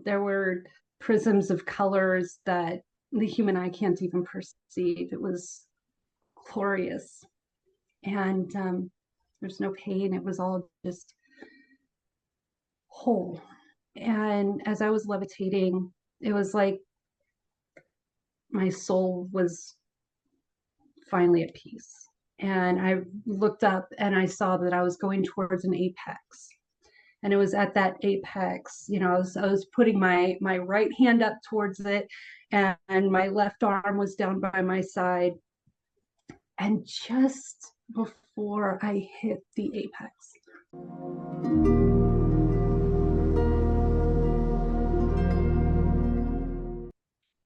There were prisms of colors that the human eye can't even perceive. It was glorious. And there's no pain. It was all just whole. And as I was levitating, it was like my soul was finally at peace. And I looked up and I saw that I was going towards an apex. And it was at that apex, I was putting my right hand up towards it, and my left arm was down by my side. And just before I hit the apex,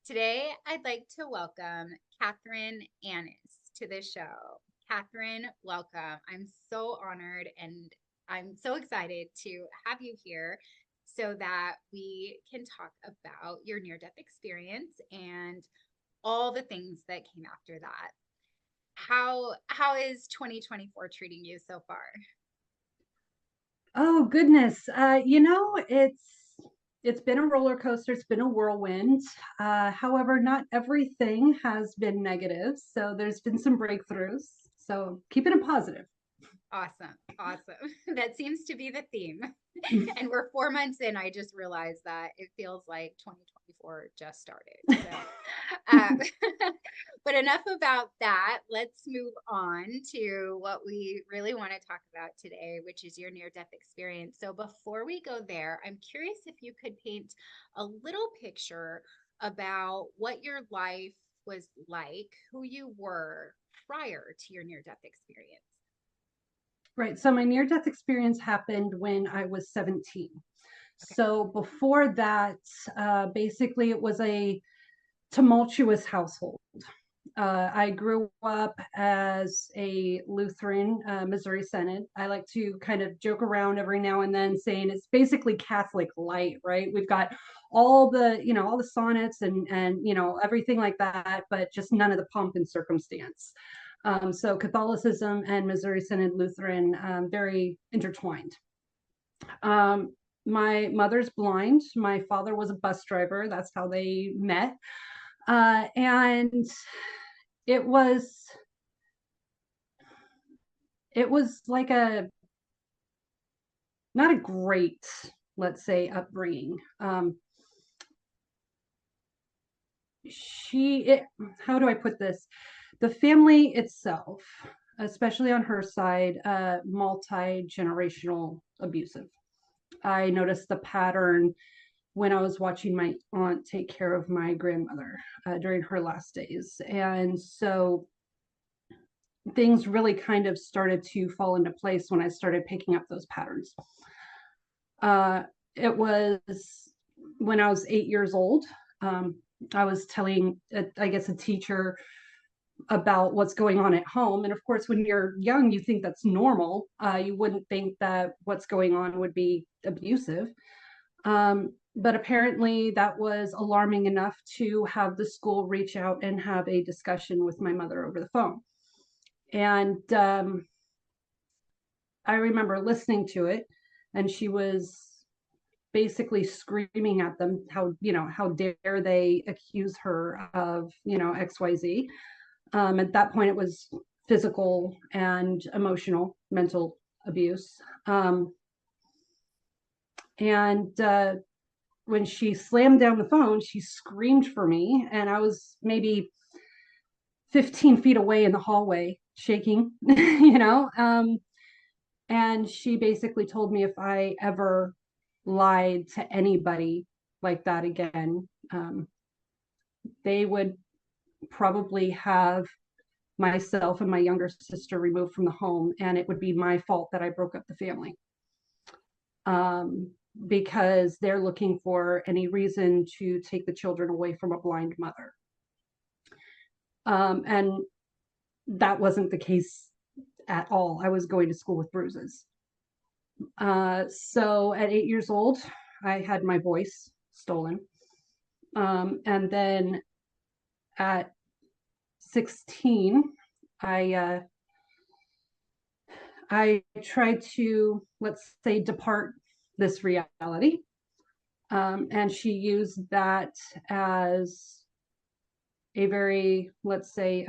today, I'd like to welcome Kathryn Annis to the show. Kathryn, welcome. I'm so honored and I'm so excited to have you here so that we can talk about your near-death experience and all the things that came after that. How is 2024 treating you so far? oh goodness, it's been a roller coaster. It's been a whirlwind. However, not everything has been negative. So there's been some breakthroughs. So keeping it positive. Awesome. That seems to be the theme. And we're 4 months in. I just realized that it feels like 2024 just started. So, but enough about that. Let's move on to what we really want to talk about today, which is your near-death experience. So before we go there, I'm curious if you could paint a little picture about what your life was like, who you were prior to your near-death experience. Right. So my near-death experience happened when I was 17. Okay. So before that, basically it was a tumultuous household. I grew up as a Lutheran, Missouri Synod. I like to kind of joke around every now and then saying it's basically Catholic light, right? We've got all the sonnets and everything like that, but just none of the pomp and circumstance. So Catholicism and Missouri Synod Lutheran, very intertwined. My mother's blind. My father was a bus driver. That's how they met. And it was like not a great, let's say, upbringing. How do I put this? The family itself, especially on her side, multi-generational abusive. I noticed the pattern when I was watching my aunt take care of my grandmother during her last days. And so things really kind of started to fall into place when I started picking up those patterns. It was when I was 8 years old. I was telling, I guess, a teacher about what's going on at home. And of course, when you're young, you think that's normal. You wouldn't think that what's going on would be abusive. But apparently that was alarming enough to have the school reach out and have a discussion with my mother over the phone. And I remember listening to it, and she was basically screaming at them, how dare they accuse her of, XYZ. At that point, it was physical and emotional, mental abuse. And when she slammed down the phone, she screamed for me, and I was maybe 15 feet away in the hallway, shaking, and she basically told me if I ever lied to anybody like that again, they would probably have myself and my younger sister removed from the home, and it would be my fault that I broke up the family. Because they're looking for any reason to take the children away from a blind mother. And that wasn't the case at all. I was going to school with bruises. So at 8 years old, I had my voice stolen. And then at 16, I tried to, let's say, depart this reality. And she used that as a very, let's say,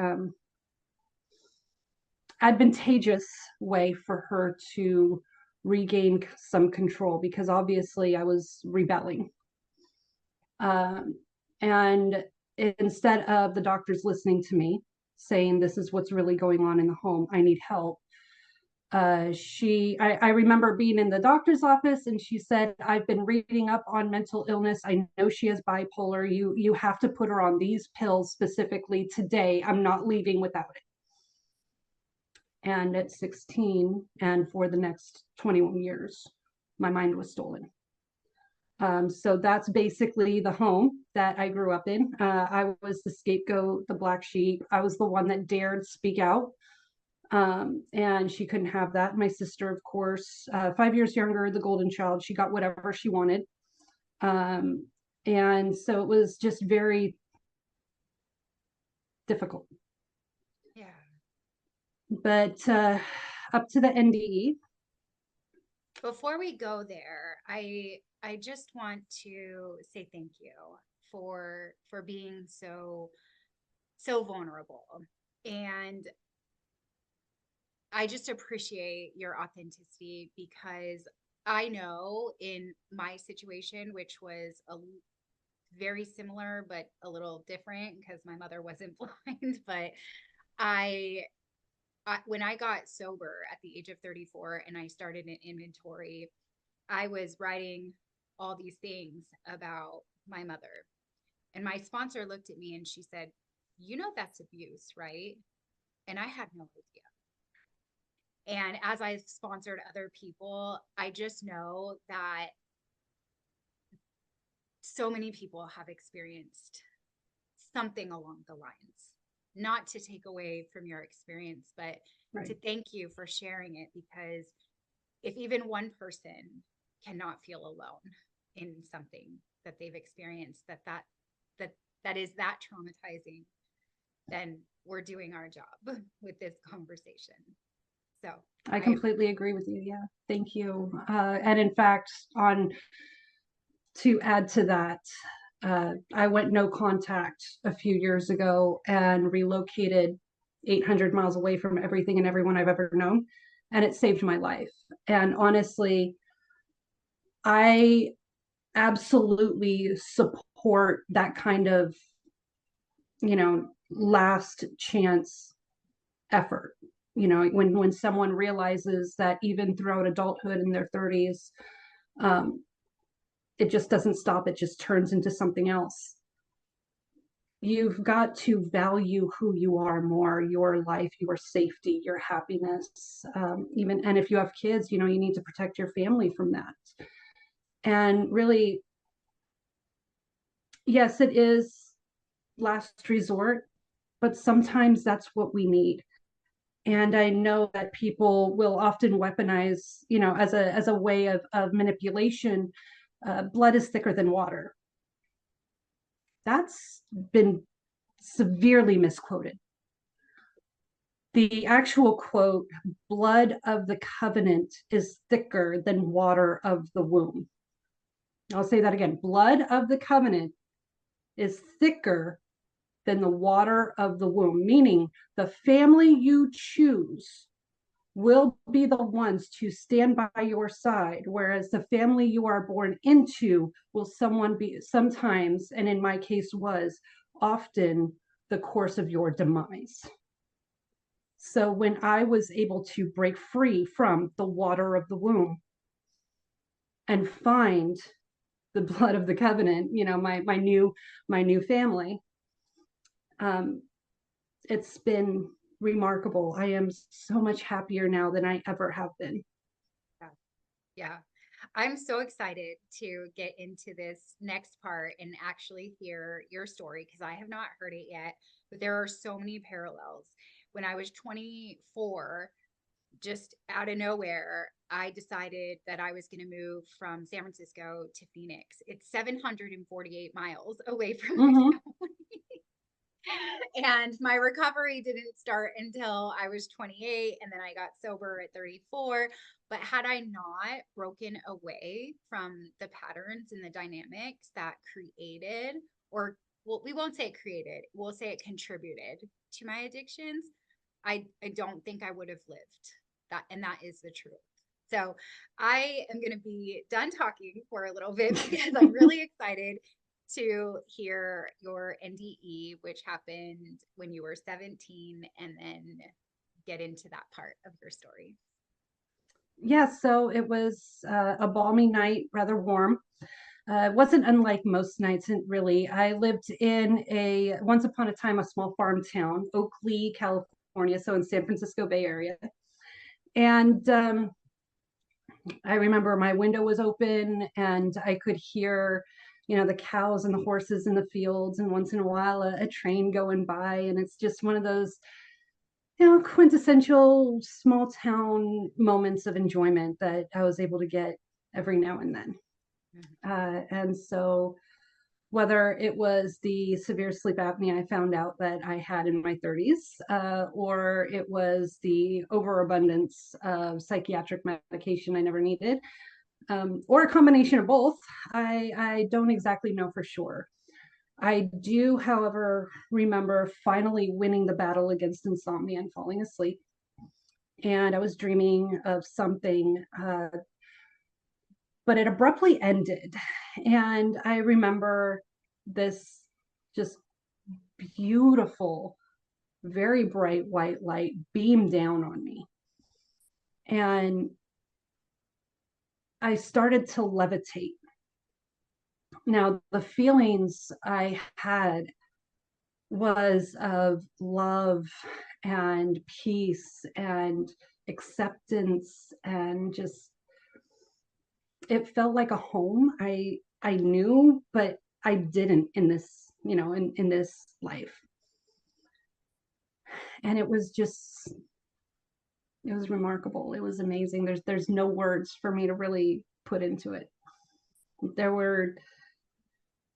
advantageous way for her to regain some control, because obviously I was rebelling. And instead of the doctors listening to me, saying this is what's really going on in the home, I need help, I remember being in the doctor's office, and she said, I've been reading up on mental illness. I know she has bipolar. You have to put her on these pills specifically today. I'm not leaving without it. And at 16, and for the next 21 years, my mind was stolen. So that's basically the home that I grew up in. I was the scapegoat, the black sheep. I was the one that dared speak out. And she couldn't have that. My sister, of course, 5 years younger, the golden child, she got whatever she wanted. And so it was just very difficult. Yeah. But up to the NDE. Before we go there, I just want to say thank you for being so vulnerable. And I just appreciate your authenticity, because I know in my situation, which was very similar but a little different because my mother wasn't blind, but when I got sober at the age of 34 and I started an inventory, I was writing all these things about my mother. And my sponsor looked at me and she said, "You know, that's abuse, right?" And I had no idea. And as I've sponsored other people, I just know that so many people have experienced something along the lines. Not to take away from your experience, but Right. to thank you for sharing it, because if even one person cannot feel alone in something that they've experienced that is that traumatizing, then we're doing our job with this conversation. So I completely agree with you. Yeah, thank you. And in fact, to add to that, I went no contact a few years ago and relocated 800 miles away from everything and everyone I've ever known, and it saved my life. And honestly, I absolutely support that kind of, last chance effort. When someone realizes that even throughout adulthood in their 30s, it just doesn't stop, it just turns into something else. You've got to value who you are more, your life, your safety, your happiness. And if you have kids, you need to protect your family from that. And really, yes, it is last resort, but sometimes that's what we need. And I know that people will often weaponize, as a way of manipulation. Blood is thicker than water. That's been severely misquoted. The actual quote, blood of the covenant is thicker than water of the womb. I'll say that again. Blood of the covenant is thicker than the water of the womb, meaning the family you choose will be the ones to stand by your side, whereas the family you are born into will sometimes, and in my case was often, the course of your demise. So when I was able to break free from the water of the womb and find the blood of the covenant, my new family, it's been remarkable. I am so much happier now than I ever have been. Yeah. I'm so excited to get into this next part and actually hear your story, because I have not heard it yet, but there are so many parallels. When I was 24, just out of nowhere, I decided that I was going to move from San Francisco to Phoenix. It's 748 miles away from my family. And my recovery didn't start until I was 28, and then I got sober at 34. But had I not broken away from the patterns and the dynamics that created, or well, we won't say it created, we'll say it contributed to my addictions, I don't think I would have lived that. And that is the truth. So I am going to be done talking for a little bit because I'm really excited to hear your NDE, which happened when you were 17, and then get into that part of your story. Yeah, so it was a balmy night, rather warm. It wasn't unlike most nights, really. I lived in once upon a time, a small farm town, Oakley, California, so in San Francisco Bay Area. And I remember my window was open and I could hear, the cows and the horses in the fields, and once in a while a train going by. And it's just one of those, quintessential small town moments of enjoyment that I was able to get every now and then. And so whether it was the severe sleep apnea I found out that I had in my 30s, or it was the overabundance of psychiatric medication I never needed, or a combination of both, I don't exactly know for sure. I do, however, remember finally winning the battle against insomnia and falling asleep. And I was dreaming of something, but it abruptly ended. And I remember this just beautiful, very bright white light beam down on me. And I started to levitate. Now, the feelings I had was of love and peace and acceptance, and just, it felt like a home. I knew, but I didn't in this, in this life. And it was remarkable. It was amazing. There's no words for me to really put into it. There were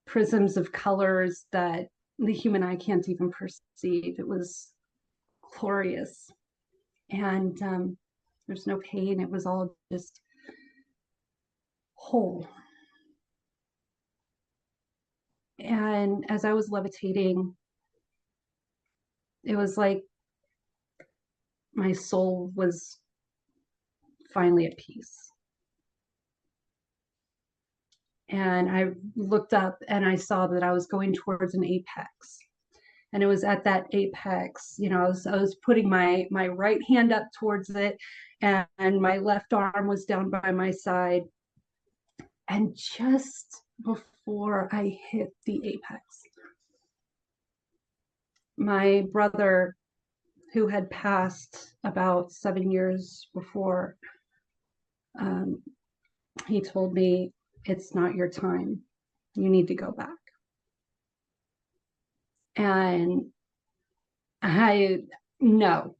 prisms of colors that the human eye can't even perceive. It was glorious. And there's no pain. It was all just whole. And as I was levitating, it was like my soul was finally at peace. And I looked up and I saw that I was going towards an apex. And it was at that apex, I was putting my right hand up towards it, and my left arm was down by my side. And just before I hit the apex, my brother, who had passed about 7 years before, he told me, "It's not your time. You need to go back." And no,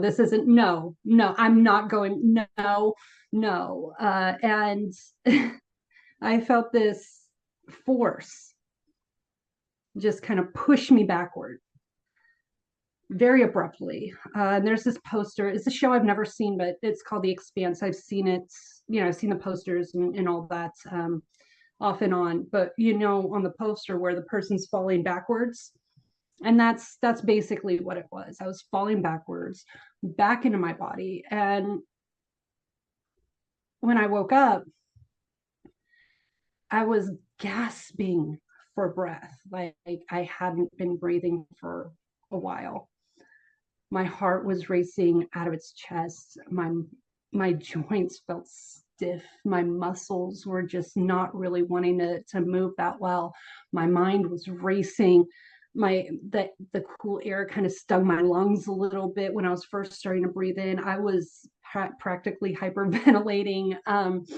this isn't, no, I'm not going, no. And I felt this force just kind of push me backward very abruptly. And there's this poster. It's a show I've never seen, but it's called The Expanse. I've seen it, I've seen the posters and all that off and on. But, on the poster where the person's falling backwards, and that's basically what it was. I was falling backwards back into my body. And when I woke up, I was gasping for breath. Like I hadn't been breathing for a while. My heart was racing out of its chest. My joints felt stiff. My muscles were just not really wanting to move that well. My mind was racing. The cool air kind of stung my lungs a little bit when I was first starting to breathe in. I was practically hyperventilating. And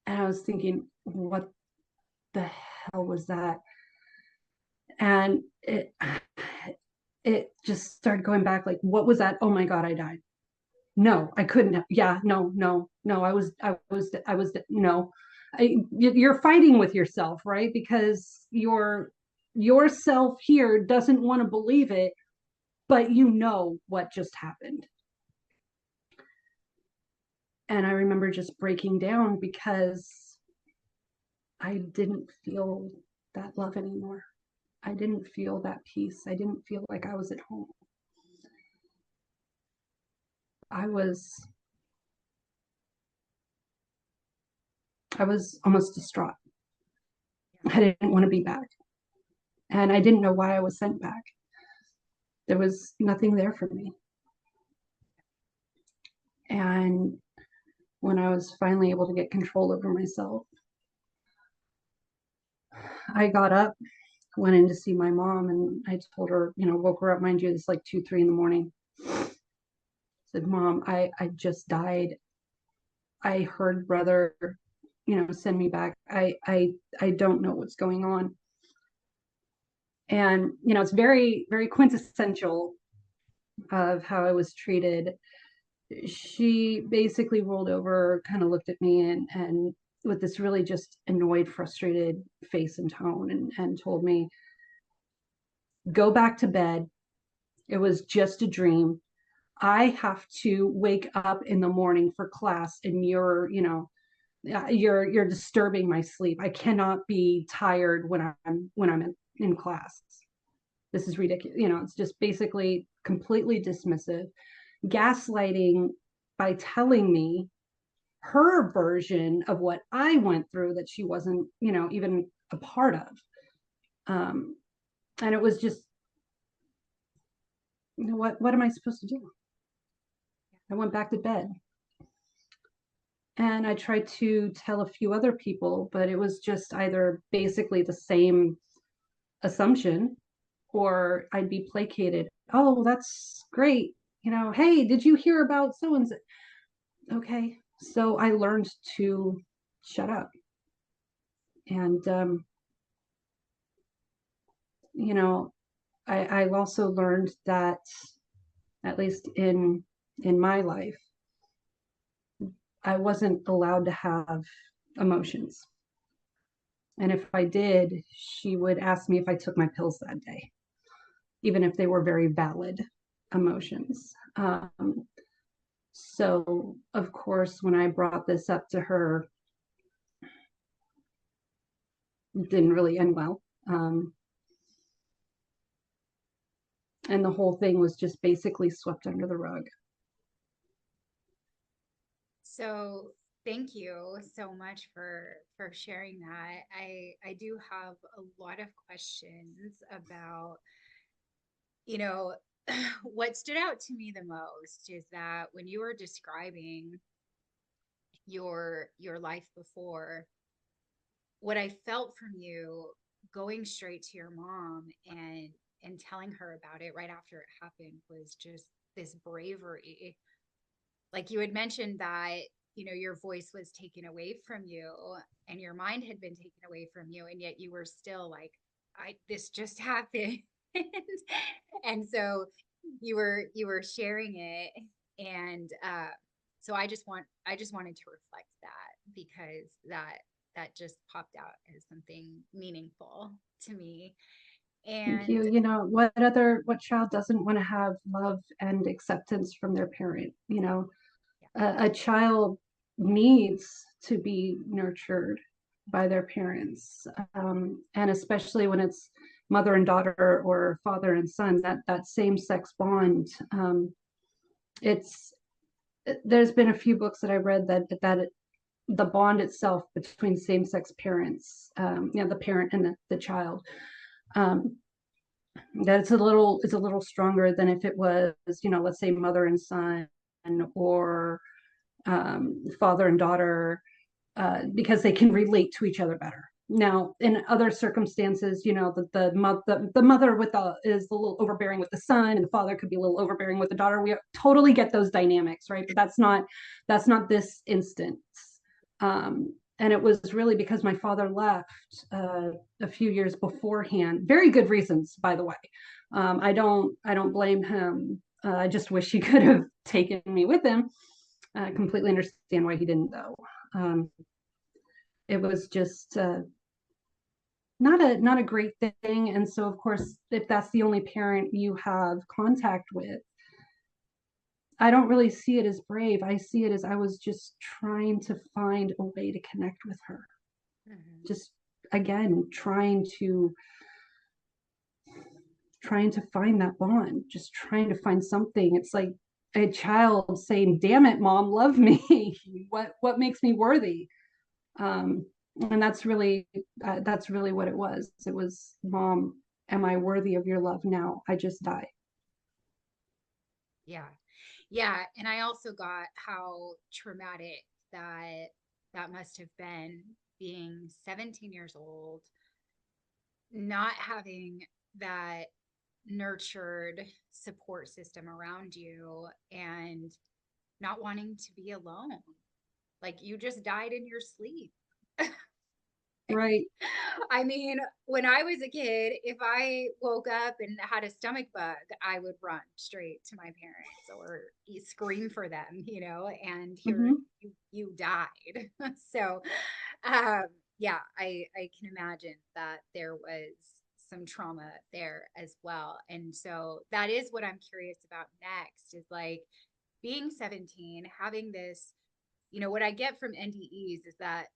I was thinking, what the hell was that? And it just started going back, like, what was that? Oh my God, I died. No, I couldn't. Yeah, no. I was no. you're fighting with yourself, right? Because your self here doesn't want to believe it, but you know what just happened. And I remember just breaking down because I didn't feel that love anymore. I didn't feel that peace. I didn't feel like I was at home. I was almost distraught. I didn't want to be back. And I didn't know why I was sent back. There was nothing there for me. And when I was finally able to get control over myself, I got up, went in to see my mom, and I told her, woke her up, mind you, it's like 2, 3 in the morning. I said, Mom, I just died. I heard brother, send me back. I don't know what's going on. And, it's very, very quintessential of how I was treated. She basically rolled over, kind of looked at me and with this really just annoyed, frustrated face and tone, and told me, go back to bed. It was just a dream. I have to wake up in the morning for class, and you're disturbing my sleep. I cannot be tired when I'm in class. This is ridiculous. It's just basically completely dismissive, gaslighting by telling me her version of what I went through that she wasn't, even a part of. And it was just, what am I supposed to do? I went back to bed. And I tried to tell a few other people, but it was just either basically the same assumption, or I'd be placated. Oh, that's great. Hey, did you hear about so and so? Okay. So I learned to shut up. And, I also learned that, at least in my life, I wasn't allowed to have emotions. And if I did, she would ask me if I took my pills that day, even if they were very valid emotions. So, of course, when I brought this up to her, it didn't really end well. And the whole thing was just basically swept under the rug. So thank you so much for sharing that. I do have a lot of questions about, what stood out to me the most is that when you were describing your life before, what I felt from you going straight to your mom and telling her about it right after it happened was just this bravery. Like you had mentioned that, your voice was taken away from you and your mind had been taken away from you, and yet you were still like, this just happened. And so you were sharing it. And so I just wanted to reflect that, because that just popped out as something meaningful to me. Thank And you. What child doesn't want to have love and acceptance from their parent? A child needs to be nurtured by their parents, and especially when it's mother and daughter or father and son, that same-sex bond. There's been a few books that I read that the bond itself between same-sex parents, the parent and the child, that it's a little stronger than if it was, let's say mother and son, or father and daughter, because they can relate to each other better. Now, in other circumstances, the mother is a little overbearing with the son, and the father could be a little overbearing with the daughter. We totally get those dynamics, right? But that's not this instance. And it was really because my father left a few years beforehand. Very good reasons, by the way. I don't blame him. I just wish he could have taken me with him. I completely understand why he didn't, though. it was just not a great thing. And so, of course, if that's the only parent you have contact with, I don't really see it as brave. I see it as I was just trying to find a way to connect with her. Mm-hmm. Just again, trying to find that bond, just trying to find something. It's like a child saying, "Damn it, mom, love me. What makes me worthy?" And that's really what it was. It was, "Mom, am I worthy of your love now? I just died." Yeah. Yeah. And I also got how traumatic that must have been, being 17 years old, not having that nurtured support system around you, and not wanting to be alone. Like, you just died in your sleep. Right. I mean, when I was a kid, if I woke up and had a stomach bug, I would run straight to my parents or scream for them, and here Mm-hmm. you died. So, um, yeah, I can imagine that there was some trauma there as well. And so that is what I'm curious about next, is like being 17, having this, what I get from NDEs is that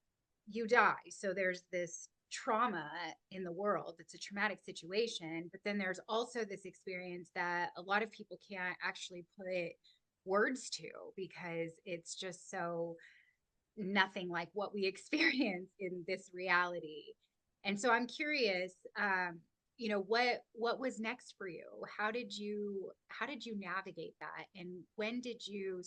you die. So there's this trauma in the world. It's a traumatic situation. But then there's also this experience that a lot of people can't actually put words to, because it's just so nothing like what we experience in this reality. And so I'm curious, what was next for you? How did you navigate that? And when did you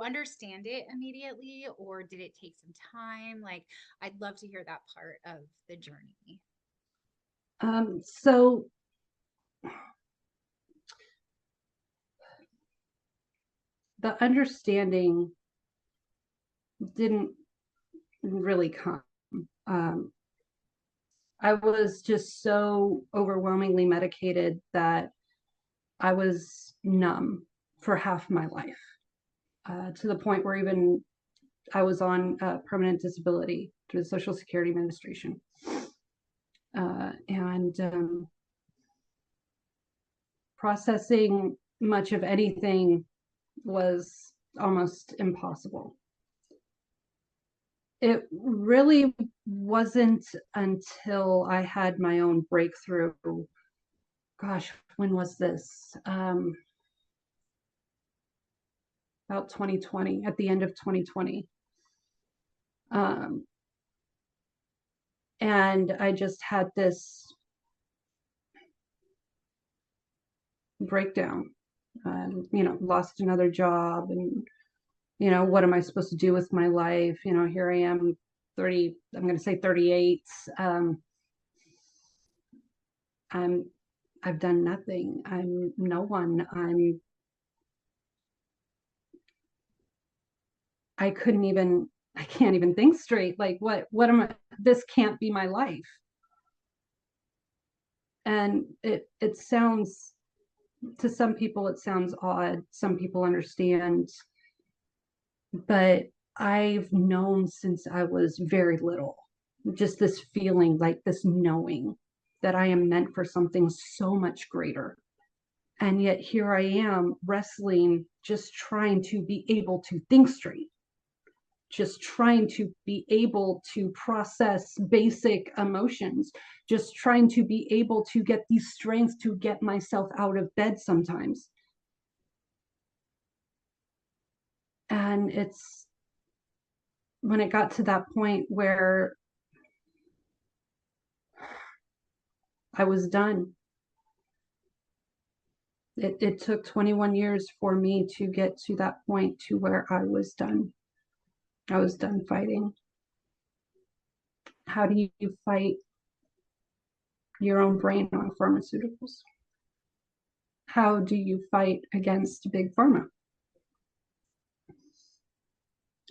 understand it immediately, or did it take some time? Like, I'd love to hear that part of the journey. So the understanding didn't really come. Um, I was just so overwhelmingly medicated that I was numb for half my life, to the point where even I was on permanent disability through the Social Security Administration. And processing much of anything was almost impossible. It really wasn't until I had my own breakthrough. Gosh, when was this? About 2020, at the end of 2020. And I just had this breakdown. Lost another job, and what am I supposed to do with my life? Here I am, 30, I'm going to say 38. I've done nothing. I'm no one. I can't even think straight. Like, what am I, this can't be my life. And it sounds, to some people, it sounds odd. Some people understand, but I've known since I was very little, just this feeling, like this knowing that I am meant for something so much greater. And yet here I am wrestling, just trying to be able to think straight, just trying to be able to process basic emotions, just trying to be able to get the strength to get myself out of bed sometimes. And it's when it got to that point where I was done. It took 21 years for me to get to that point, to where I was done. I was done fighting. How do you fight your own brain on pharmaceuticals? How do you fight against big pharma?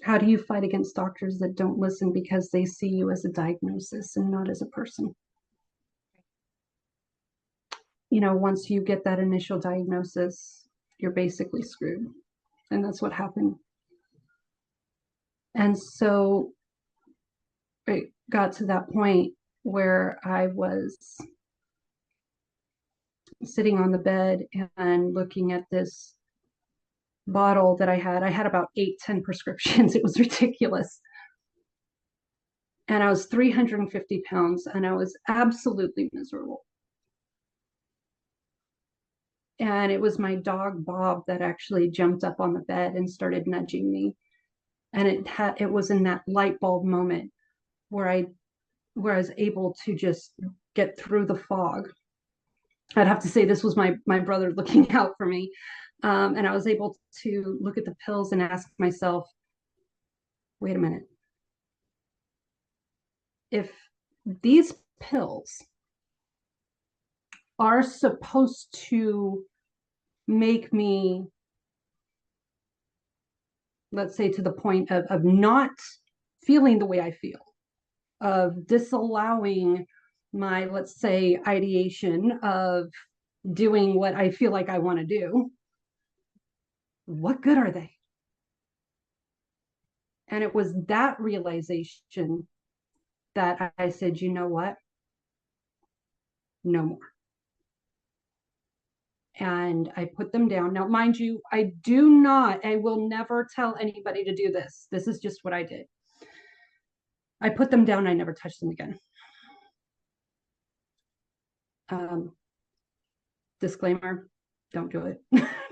How do you fight against doctors that don't listen because they see you as a diagnosis and not as a person? Once you get that initial diagnosis, you're basically screwed. And that's what happened. And so it got to that point where I was sitting on the bed and looking at this bottle that I had about 8-10 prescriptions. It was ridiculous. And I was 350 pounds and I was absolutely miserable. And it was my dog Bob that actually jumped up on the bed and started nudging me. And it was in that light bulb moment where I was able to just get through the fog. I'd have to say this was my brother looking out for me. And I was able to look at the pills and ask myself, wait a minute. If these pills are supposed to make me, let's say, to the point of not feeling the way I feel, of disallowing my, let's say, ideation of doing what I feel like I want to do, what good are they? And it was that realization that I said, you know what? No more. And I put them down. Now, mind you, I will never tell anybody to do this. This is just what I did. I put them down. I never touched them again. Disclaimer, don't do it.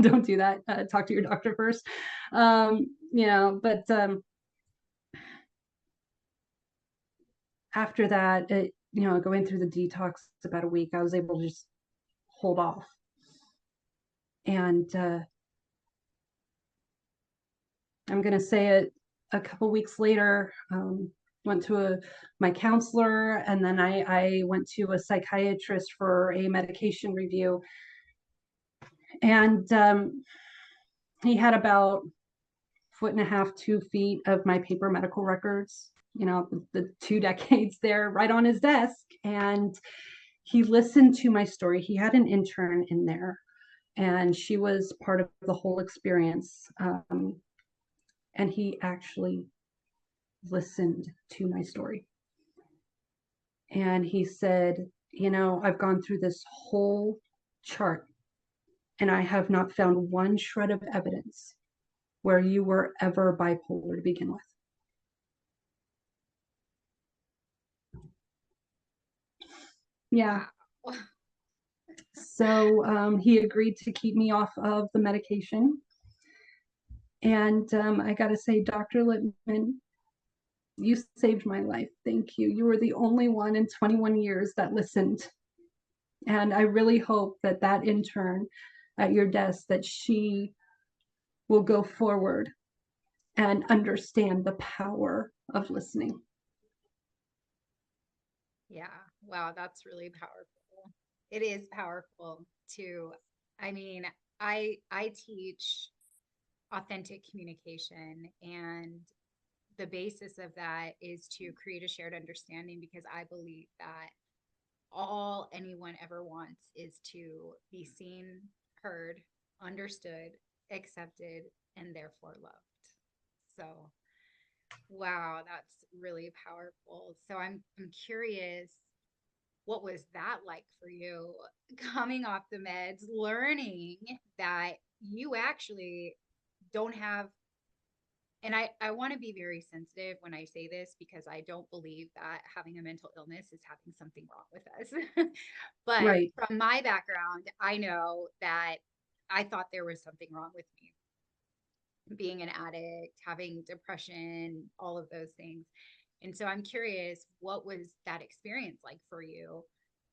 Don't do that. Talk to your doctor first. But after that, going through the detox about a week, I was able to just hold off. And I'm going to say it, a couple weeks later, went to my counselor, and then I went to a psychiatrist for a medication review. And he had about 1.5 to 2 feet of my paper medical records, the 2 decades there right on his desk. And he listened to my story. He had an intern in there, and she was part of the whole experience. And he actually listened to my story. And he said, I've gone through this whole chart and I have not found one shred of evidence where you were ever bipolar to begin with. Yeah. So he agreed to keep me off of the medication. And I got to say, Dr. Littman, you saved my life. Thank you. You were the only one in 21 years that listened. And I really hope that that intern at your desk, that she will go forward and understand the power of listening. Yeah. Wow. That's really powerful. It is powerful too. I mean, I teach authentic communication, and the basis of that is to create a shared understanding, because I believe that all anyone ever wants is to be seen, heard, understood, accepted, and therefore loved. So, wow, that's really powerful. So I'm curious, what was that like for you, coming off the meds, learning that you actually don't have, and I want to be very sensitive when I say this, because I don't believe that having a mental illness is having something wrong with us. But right. From my background, I know that I thought there was something wrong with me. Being an addict, having depression, all of those things. And so I'm curious, what was that experience like for you,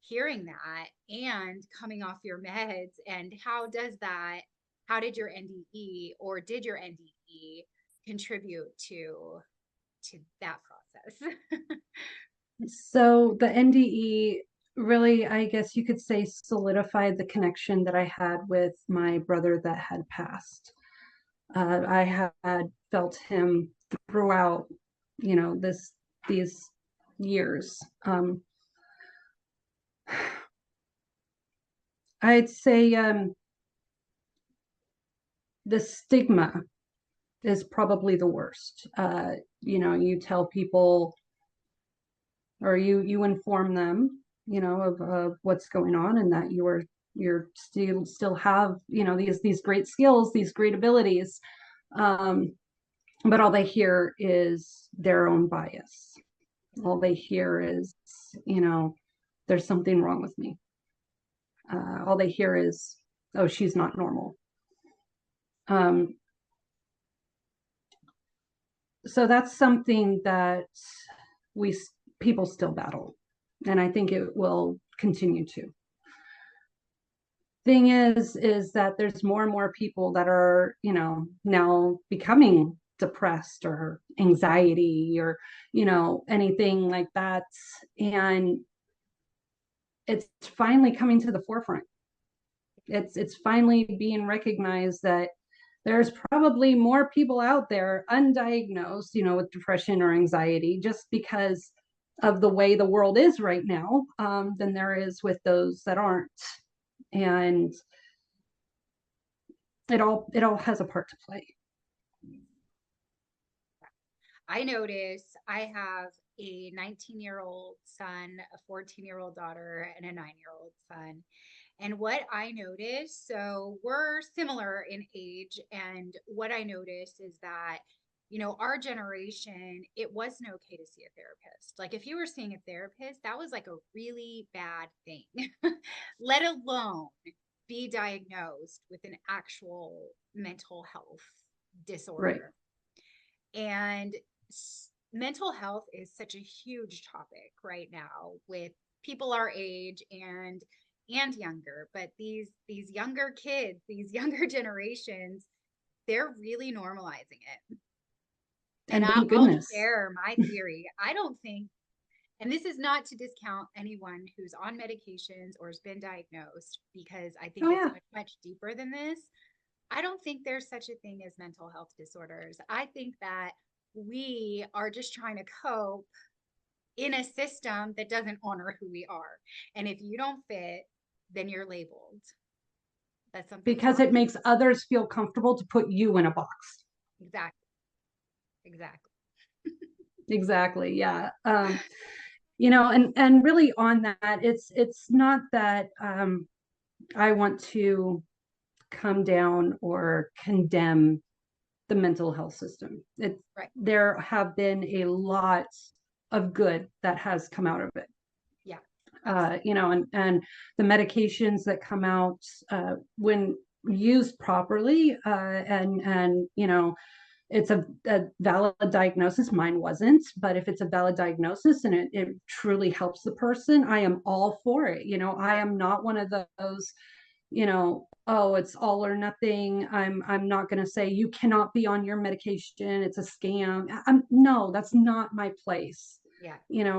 hearing that and coming off your meds? And how did your NDE, or did your NDE contribute to that process? So the NDE really, I guess you could say, solidified the connection that I had with my brother that had passed. I had felt him throughout, these years. I'd say the stigma is probably the worst. You tell people or you inform them, of what's going on, and that you're still have, these great skills, these great abilities. But all they hear is their own bias. All they hear is, there's something wrong with me. All they hear is, oh, she's not normal. So that's something that people still battle, and I think it will continue to. Thing is that there's more and more people that are, now becoming depressed or anxiety or, anything like that. And it's finally coming to the forefront. It's finally being recognized that there's probably more people out there undiagnosed, with depression or anxiety, just because of the way the world is right now, than there is with those that aren't. And it all has a part to play. I notice I have a 19-year-old son, a 14-year-old daughter, and a 9-year-old son. And what I notice, so we're similar in age, and what I notice is that, our generation, it wasn't okay to see a therapist. Like if you were seeing a therapist, that was like a really bad thing, let alone be diagnosed with an actual mental health disorder. Right. And mental health is such a huge topic right now with people our age and younger, but these younger kids, these younger generations, they're really normalizing it. And I'll share my theory. I don't think, and this is not to discount anyone who's on medications or has been diagnosed, because I think it's much deeper than this. I don't think there's such a thing as mental health disorders. I think that we are just trying to cope in a system that doesn't honor who we are. And if you don't fit, then you're labeled. That's something. Because it makes others feel comfortable to put you in a box. Exactly. Exactly. Yeah. And really on that, it's not that I want to come down or condemn the mental health system. Right. There have been a lot of good that has come out of it. Yeah. And the medications that come out, when used properly, and it's a valid diagnosis. Mine wasn't, but if it's a valid diagnosis and it truly helps the person, I am all for it. I am not one of those, oh, it's all or nothing. I'm not going to say you cannot be on your medication, it's a scam. No, that's not my place. Yeah.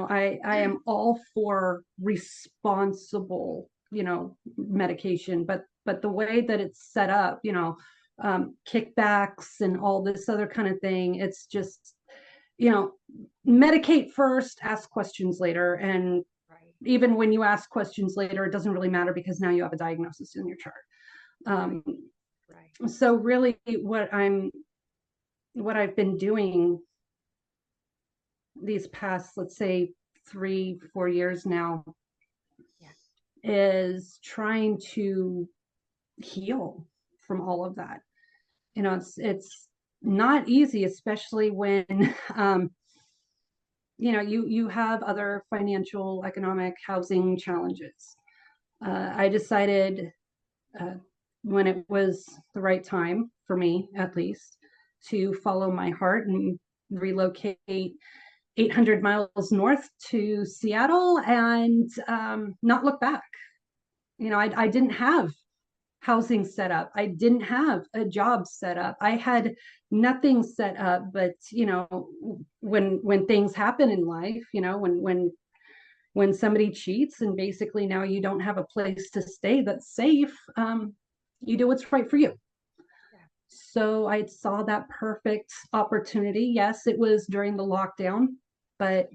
I am all for responsible, medication, but the way that it's set up, kickbacks and all this other kind of thing, it's just, medicate first, ask questions later. And even when you ask questions later, it doesn't really matter, because now you have a diagnosis in your chart. So really what I've been doing these past, let's say 3-4 years now, is trying to heal from all of that. It's not easy, especially when you have other financial, economic, housing challenges. I decided, when it was the right time for me, at least, to follow my heart and relocate 800 miles north to Seattle and not look back. I didn't have housing set up. I didn't have a job set up. I had nothing set up, but when things happen in life, when somebody cheats and basically now you don't have a place to stay that's safe, you do what's right for you. So I saw that perfect opportunity. Yes, it was during the lockdown, but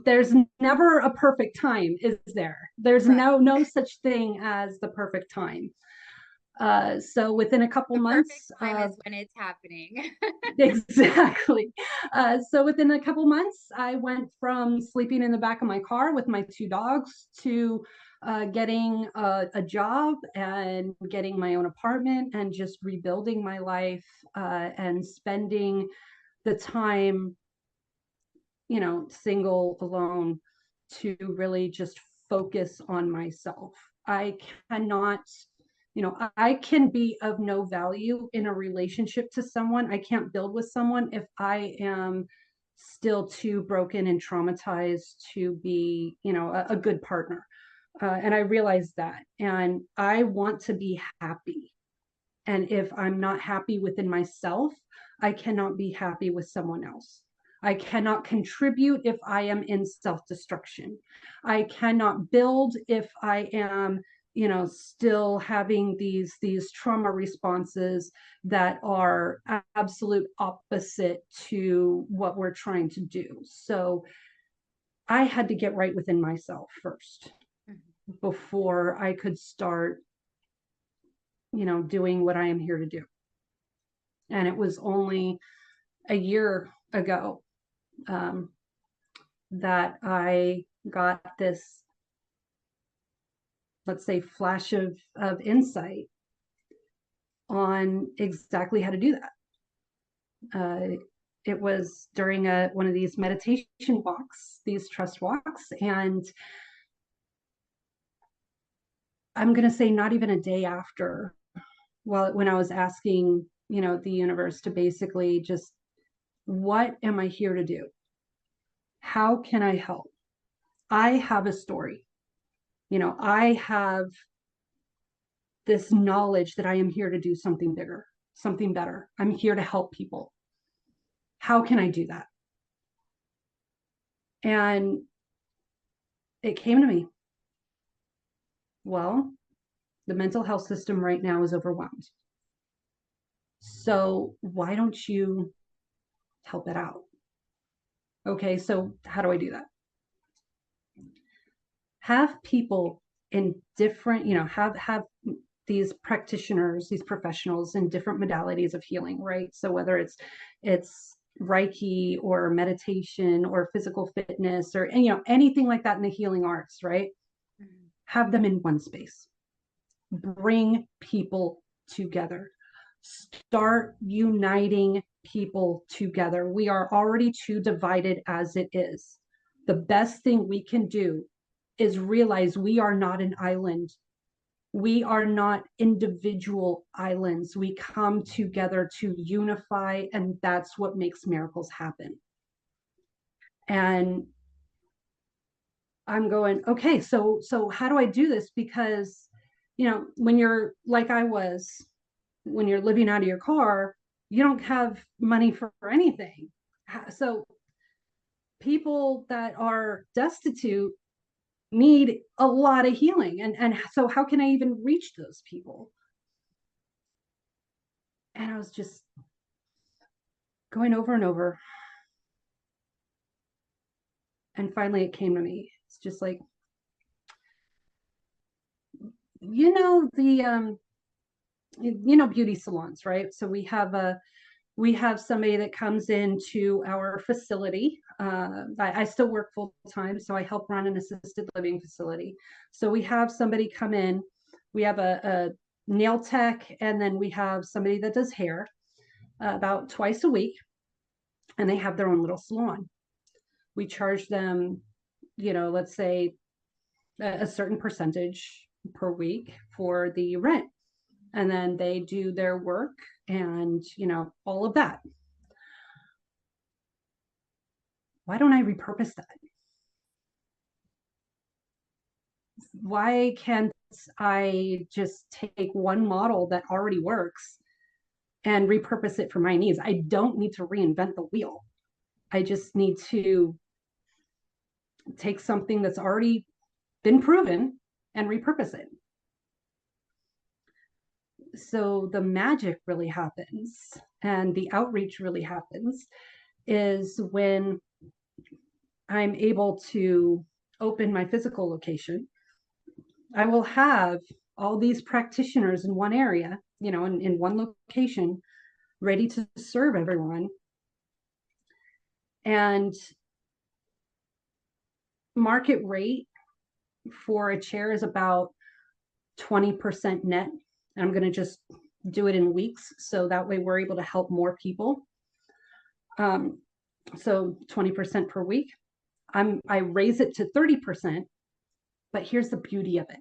there's never a perfect time, is there? There's no such thing as the perfect time. So within a couple The months, perfect time is when it's happening. exactly. So within a couple months, I went from sleeping in the back of my car with my two dogs to getting a job and getting my own apartment and just rebuilding my life and spending the time, single, alone, to really just focus on myself. I cannot, I can be of no value in a relationship to someone. I can't build with someone if I am still too broken and traumatized to be, a good partner. And I realized that. And I want to be happy. And if I'm not happy within myself, I cannot be happy with someone else. I cannot contribute if I am in self-destruction. I cannot build if I am, still having these trauma responses that are absolute opposite to what we're trying to do. So I had to get right within myself first before I could start, doing what I am here to do. And it was only a year ago that I got this, let's say, flash of insight on exactly how to do that. It was during one of these meditation walks, these trust walks, and I'm going to say not even a day after, when I was asking, the universe to basically just, what am I here to do? How can I help? I have a story. I have this knowledge that I am here to do something bigger, something better. I'm here to help people. How can I do that? And it came to me. Well, the mental health system right now is overwhelmed. So why don't you help it out? Okay, so how do I do that? Have people in different, have these practitioners, these professionals in different modalities of healing, right? So whether it's Reiki or meditation or physical fitness or anything like that in the healing arts, right? Mm-hmm. Have them in one space. Bring people together. Start uniting people together. We are already too divided as it is. The best thing we can do is realize we are not an island. We are not individual islands. We come together to unify, and that's what makes miracles happen. And I'm going, okay, so how do I do this? Because, when you're like I was, when you're living out of your car, you don't have money for anything. So people that are destitute need a lot of healing. And so how can I even reach those people? And I was just going over and over. And finally it came to me. It's just like, the beauty salons, right? So we have somebody that comes into our facility. I still work full time, so I help run an assisted living facility. So we have somebody come in. We have a nail tech, and then we have somebody that does hair about twice a week, and they have their own little salon. We charge them, let's say a certain percentage per week for the rent. And then they do their work and, all of that. Why don't I repurpose that? Why can't I just take one model that already works and repurpose it for my needs? I don't need to reinvent the wheel. I just need to take something that's already been proven and repurpose it. So the magic really happens, and the outreach really happens, is when I'm able to open my physical location. I will have all these practitioners in one area, in one location, ready to serve everyone. And market rate for a chair is about 20% net. I'm going to just do it in weeks, so that way we're able to help more people. So 20% per week. I raise it to 30%, but here's the beauty of it,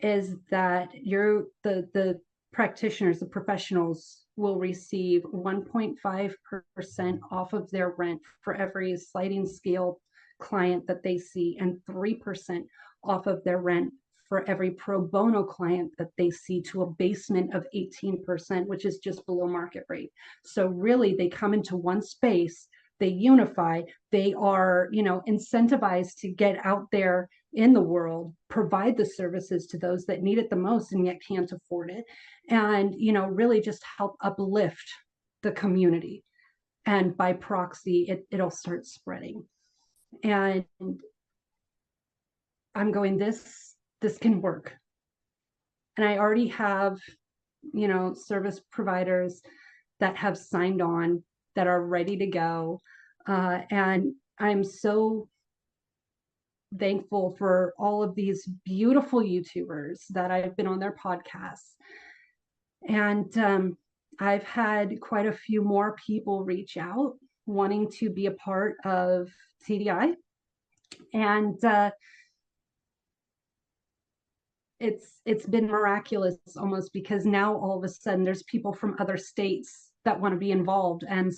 is that the practitioners, the professionals, will receive 1.5% off of their rent for every sliding scale client that they see, and 3% off of their rent for every pro bono client that they see, to a basement of 18%, which is just below market rate. So really, they come into one space, they unify, they are, incentivized to get out there in the world, provide the services to those that need it the most and yet can't afford it, and really just help uplift the community. And by proxy, it'll start spreading. And I'm going, this can work. And I already have service providers that have signed on, that are ready to go, and I'm so thankful for all of these beautiful YouTubers that I've been on their podcasts. And I've had quite a few more people reach out wanting to be a part of TDI. And it's been miraculous almost, because now all of a sudden there's people from other states that want to be involved. And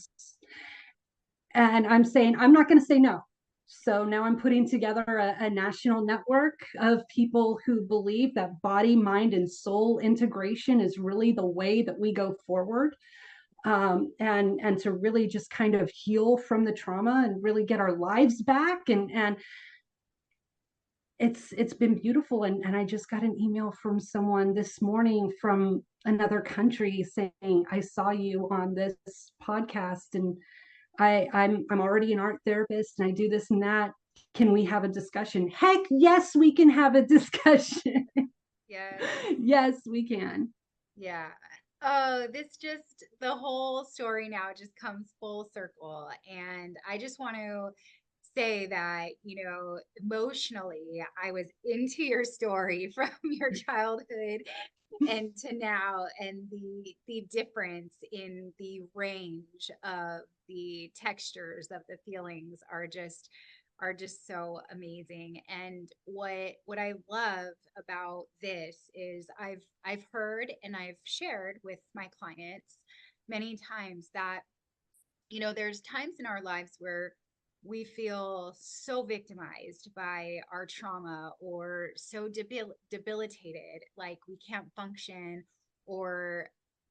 I'm saying, I'm not going to say no. So now I'm putting together a national network of people who believe that body, mind, and soul integration is really the way that we go forward, and to really just kind of heal from the trauma and really get our lives back. And it's been beautiful. And I just got an email from someone this morning from another country saying, I saw you on this podcast, and I'm already an art therapist, and I do this and that. Can we have a discussion? Heck yes, we can have a discussion. Yes. Yes, we can. Yeah. Oh, the whole story now just comes full circle. And I just want to say that, emotionally, I was into your story from your childhood and to now, and the difference in the range of the textures of the feelings are just so amazing. And what I love about this is I've heard and I've shared with my clients many times that there's times in our lives where we feel so victimized by our trauma, or so debilitated, like we can't function, or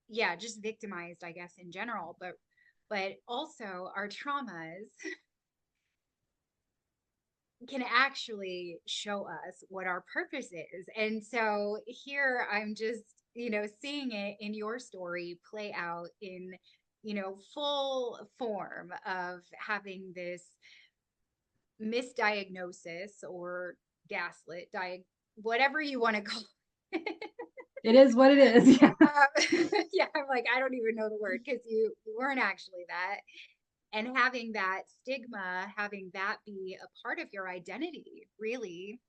yeah, just victimized, I guess, in general. But also our traumas can actually show us what our purpose is. And so here I'm just, seeing it in your story play out in, full form of having this misdiagnosis or gaslit, whatever you want to call it. It is what it is. Yeah. Yeah, I'm like, I don't even know the word, because you weren't actually that. And having that stigma, having that be a part of your identity, really,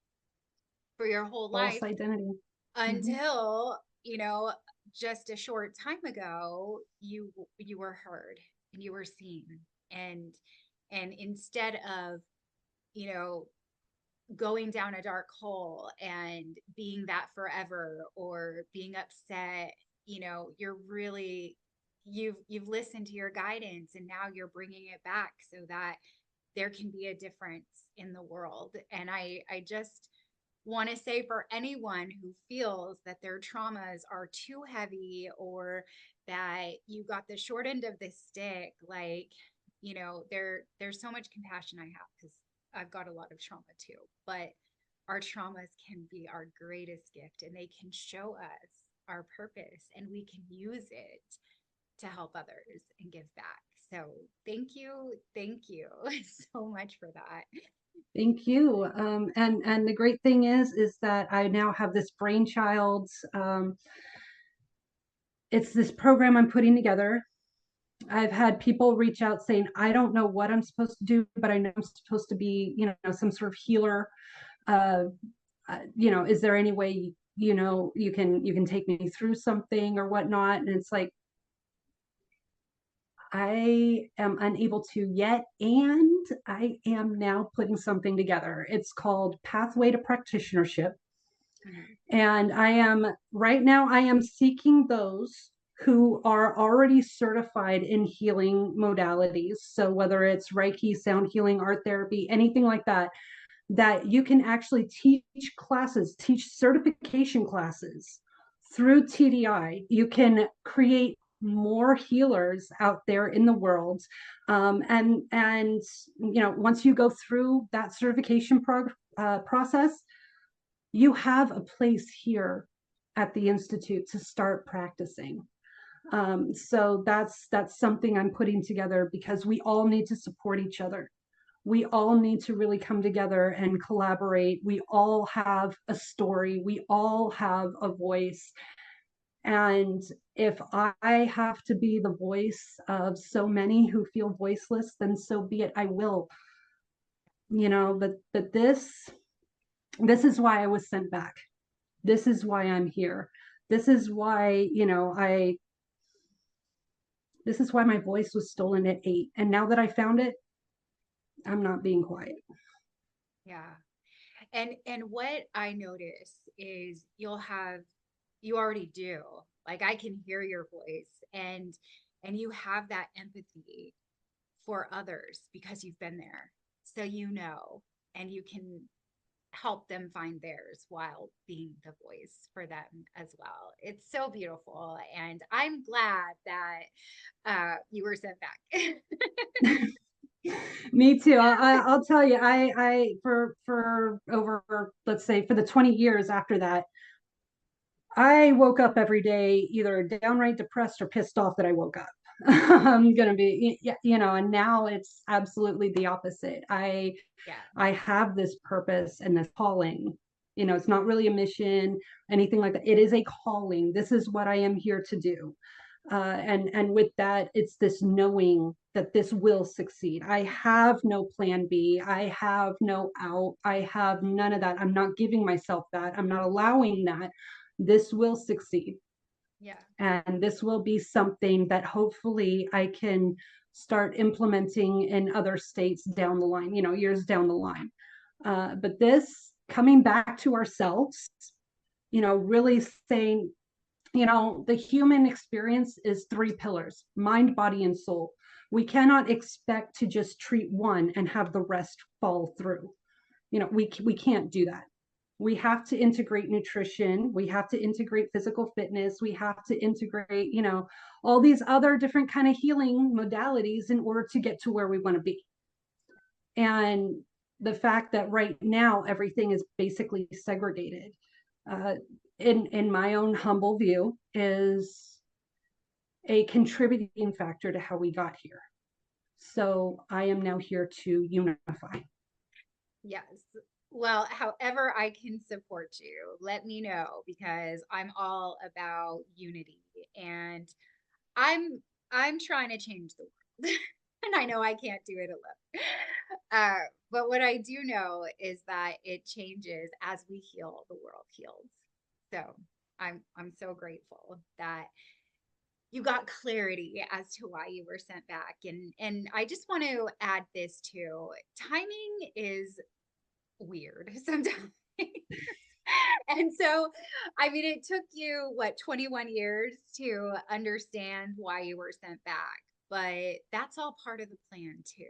for your whole False life, identity. until, just a short time ago, you were heard and you were seen. And instead of, going down a dark hole and being that forever, or being upset, you're really, you've listened to your guidance, and now you're bringing it back so that there can be a difference in the world. And I just want to say, for anyone who feels that their traumas are too heavy, or that you got the short end of the stick, like, there's so much compassion I have, because I've got a lot of trauma too. But our traumas can be our greatest gift, and they can show us our purpose, and we can use it to help others and give back. So thank you so much for that. Thank you. And the great thing is that I now have this brainchild. It's this program I'm putting together. I've had people reach out saying, I don't know what I'm supposed to do, but I know I'm supposed to be, some sort of healer. Uh, is there any way, you can take me through something or whatnot? And it's like, I am unable to yet, and I am now putting something together. It's called Pathway to Practitionership. Mhm. And right now, I am seeking those who are already certified in healing modalities. So whether it's Reiki, sound healing, art therapy, anything like that, that you can actually teach classes, teach certification classes through TDI. You can create more healers out there in the world. And once you go through that certification process, you have a place here at the Institute to start practicing. So that's something I'm putting together because we all need to support each other. We all need to really come together and collaborate. We all have a story. We all have a voice. And if I have to be the voice of so many who feel voiceless, then so be it. I will. But this is why I was sent back. This is why I'm here. This is why, this is why my voice was stolen at 8. And now that I found it, I'm not being quiet. Yeah. And what I notice is you already do. Like I can hear your voice and you have that empathy for others because you've been there. So and you can help them find theirs while being the voice for them as well. It's so beautiful. And I'm glad that you were sent back. Me too. I'll tell you, I for over, let's say, for the 20 years after that, I woke up every day either downright depressed or pissed off that I woke up. I'm gonna be, and now it's absolutely the opposite. Yeah. I have this purpose and this calling. It's not really a mission, anything like that. It is a calling. This is what I am here to do. And with that, it's this knowing that this will succeed. I have no plan B. I have no out. I have none of that. I'm not giving myself that. I'm not allowing that. This will succeed. Yeah. And this will be something that hopefully I can start implementing in other states down the line, years down the line. But this coming back to ourselves, really saying, the human experience is 3 pillars: mind, body, and soul. We cannot expect to just treat one and have the rest fall through. We can't do that. We have to integrate nutrition. We have to integrate physical fitness. We have to integrate, all these other different kind of healing modalities in order to get to where we want to be. And the fact that right now everything is basically segregated, uh, in my own humble view, is a contributing factor to how we got here. So I am now here to unify. Yes. Well, however I can support you, let me know because I'm all about unity and I'm I'm trying to change the world. And I know I can't do it alone. But what I do know is that it changes as we heal, the world heals. So I'm so grateful that you got clarity as to why you were sent back. And I just want to add this too. Timing is weird sometimes. And so, I mean, it took you what, 21 years to understand why you were sent back, but that's all part of the plan too.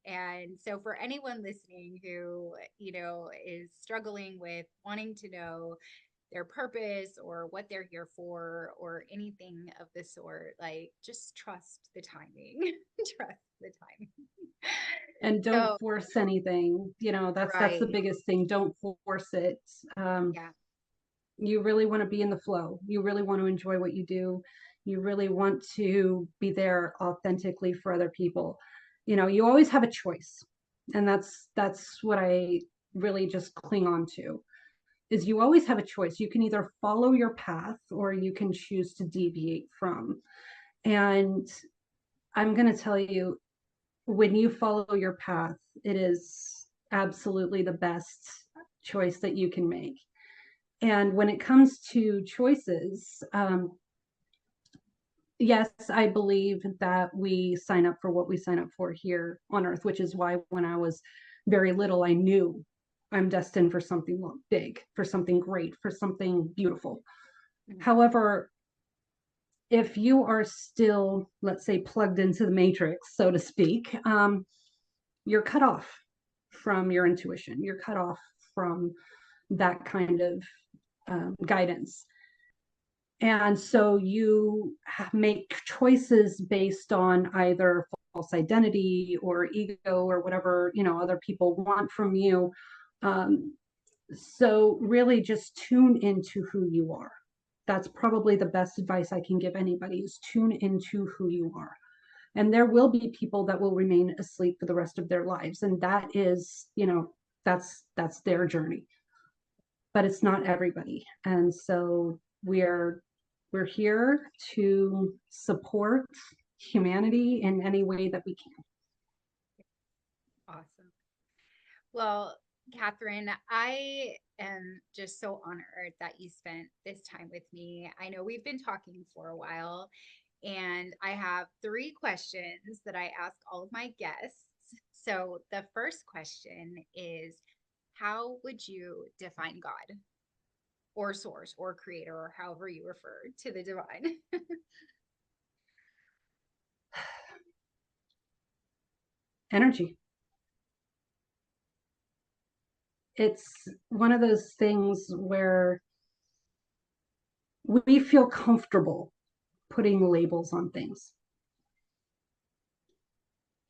And so, for anyone listening who, is struggling with wanting to know their purpose or what they're here for or anything of the sort, like just trust the timing. Trust the timing. And don't So, force anything. That's the right. biggest thing. Don't force it. Yeah. You really want to be in the flow. You really want to enjoy what you do. You really want to be there authentically for other people. You always have a choice. And that's what I really just cling on to, is you always have a choice. You can either follow your path or you can choose to deviate from. And I'm going to tell you, when you follow your path, it is absolutely the best choice that you can make. And when it comes to choices, yes, I believe that we sign up for what we sign up for here on Earth, which is why when I was very little, I knew I'm destined for something big, for something great, for something beautiful. Mm-hmm. However, if you are still, let's say, plugged into the matrix, so to speak, you're cut off from your intuition. You're cut off from that kind of guidance. And so you make choices based on either false identity or ego or whatever, other people want from you. So really just tune into who you are. That's probably the best advice I can give anybody, is tune into who you are. And there will be people that will remain asleep for the rest of their lives. And that is, that's their journey. But it's not everybody. And so we're here to support humanity in any way that we can. Awesome. Well, Kathryn, I am just so honored that you spent this time with me. I know we've been talking for a while, and I have 3 questions that I ask all of my guests. So the first question is, how would you define God, or source, or creator, or however you refer to the divine? Energy. It's one of those things where we feel comfortable putting labels on things.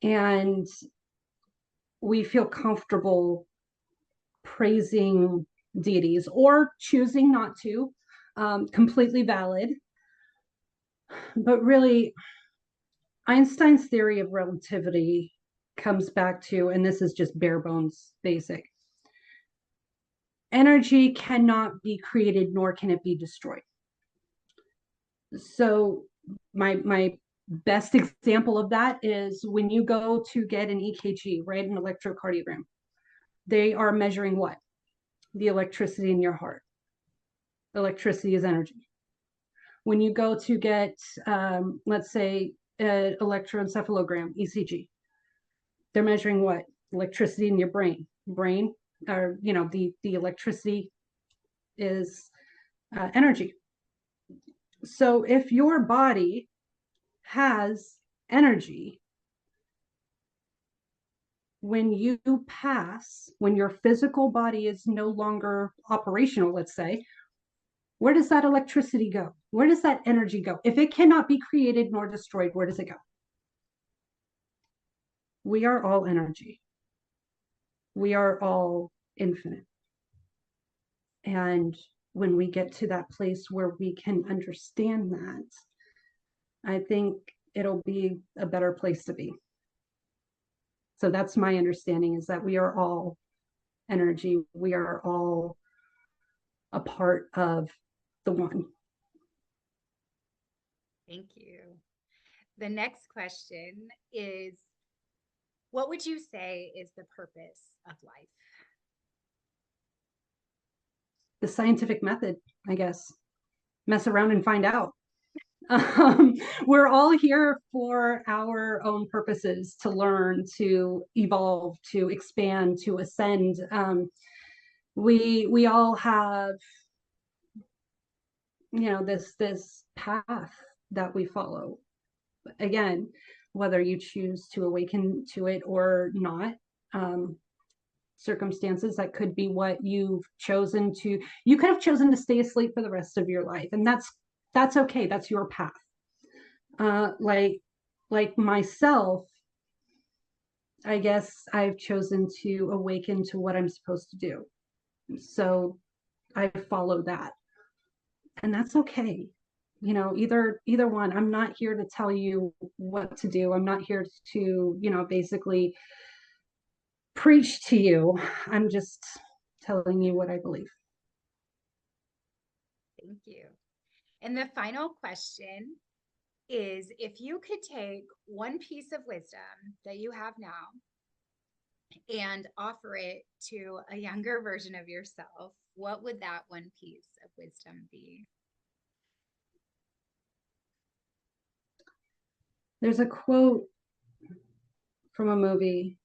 And we feel comfortable praising deities or choosing not to, completely valid. But really, Einstein's theory of relativity comes back to, and this is just bare bones basic, energy cannot be created, nor can it be destroyed. So my best example of that is when you go to get an EKG, right, an electrocardiogram, they are measuring what? The electricity in your heart. Electricity is energy. When you go to get, let's say, an electroencephalogram, ECG, they're measuring what? Electricity in your brain. Brain, or the electricity is energy. So if your body has energy, when you pass, when your physical body is no longer operational, let's say, where does that electricity go? Where does that energy go? If it cannot be created nor destroyed, where does it go? We are all energy. We are all infinite. And when we get to that place where we can understand that, I think it'll be a better place to be. So that's my understanding, is that we are all energy. We are all a part of the one. Thank you. The next question is, what would you say is the purpose of life? The scientific method, I guess. Mess around and find out. We're all here for our own purposes, to learn, to evolve, to expand, to ascend. We all have, this path that we follow. Again, whether you choose to awaken to it or not, circumstances, that could be what you've chosen to. You could have chosen to stay asleep for the rest of your life, and that's okay. That's your path. Like myself, I guess I've chosen to awaken to what I'm supposed to do. So I follow that. And that's okay. Either one. I'm not here to tell you what to do. I'm not here to, basically preach to you. I'm just telling you what I believe. Thank you. And the final question is, if you could take one piece of wisdom that you have now and offer it to a younger version of yourself, what would that one piece of wisdom be? There's a quote from a movie.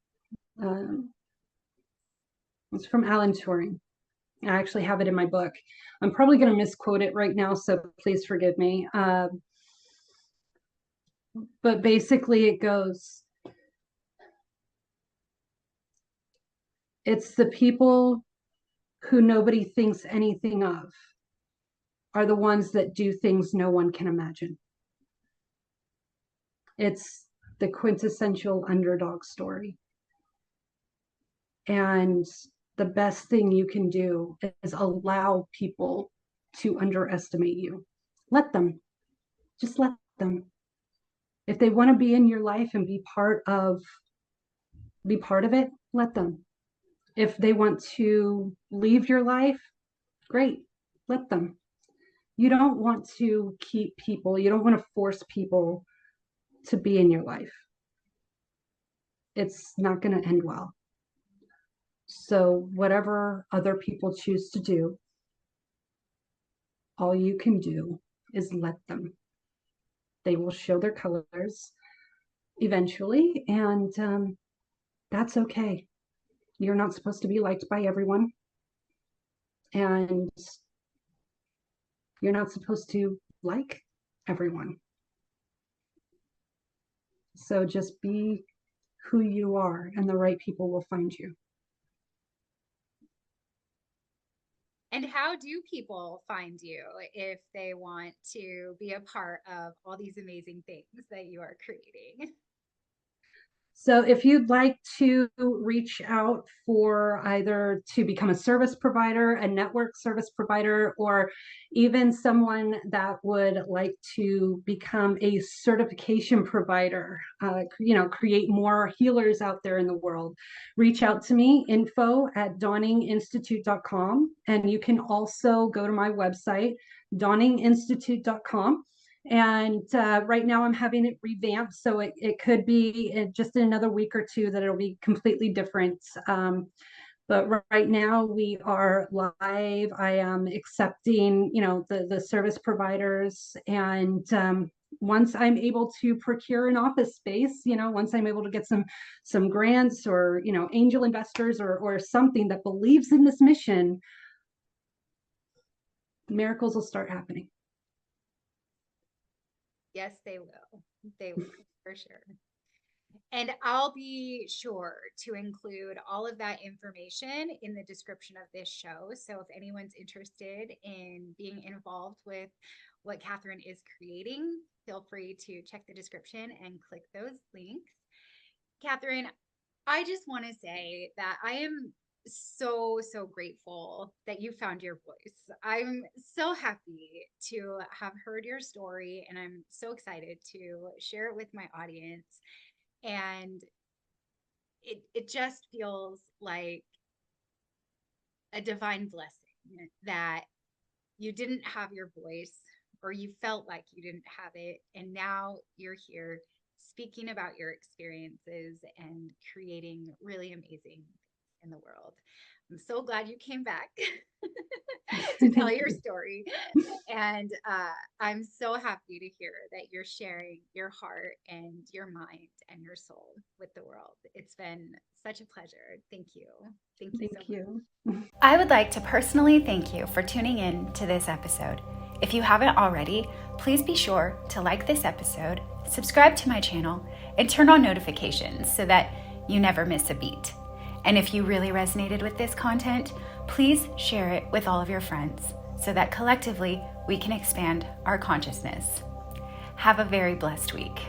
It's from Alan Turing. I actually have it in my book. I'm probably going to misquote it right now, so please forgive me. But basically it goes, it's the people who nobody thinks anything of are the ones that do things no one can imagine. It's the quintessential underdog story. And the best thing you can do is allow people to underestimate you. Let them. Just let them. If they want to be in your life and be part of it, let them. If they want to leave your life, great, let them. You don't want to keep people, you don't want to force people to be in your life. It's not going to end well. So whatever other people choose to do, all you can do is let them. They will show their colors eventually, and that's okay. You're not supposed to be liked by everyone, and you're not supposed to like everyone. So just be who you are, and the right people will find you. And how do people find you if they want to be a part of all these amazing things that you are creating? So if you'd like to reach out for either to become a service provider, a network service provider, or even someone that would like to become a certification provider, create more healers out there in the world, reach out to me, info@dawninginstitute.com. And you can also go to my website, dawninginstitute.com. And right now I'm having it revamped, so it could be just in another week or two that it'll be completely different. But right now we are live. I am accepting, the service providers, and once I'm able to procure an office space, once I'm able to get some grants or angel investors or something that believes in this mission, miracles will start happening. Yes, they will. They will, for sure. And I'll be sure to include all of that information in the description of this show. So if anyone's interested in being involved with what Kathryn is creating, feel free to check the description and click those links. Kathryn, I just want to say that I am so grateful that you found your voice. I'm so happy to have heard your story, and I'm so excited to share it with my audience. And it just feels like a divine blessing that you didn't have your voice, or you felt like you didn't have it, and now you're here speaking about your experiences and creating really amazing in the world. I'm so glad you came back to tell your story. And I'm so happy to hear that you're sharing your heart and your mind and your soul with the world. It's been such a pleasure. Thank you. Thank you so much. I would like to personally thank you for tuning in to this episode. If you haven't already, please be sure to like this episode, subscribe to my channel, and turn on notifications so that you never miss a beat. And if you really resonated with this content, please share it with all of your friends so that collectively we can expand our consciousness. Have a very blessed week.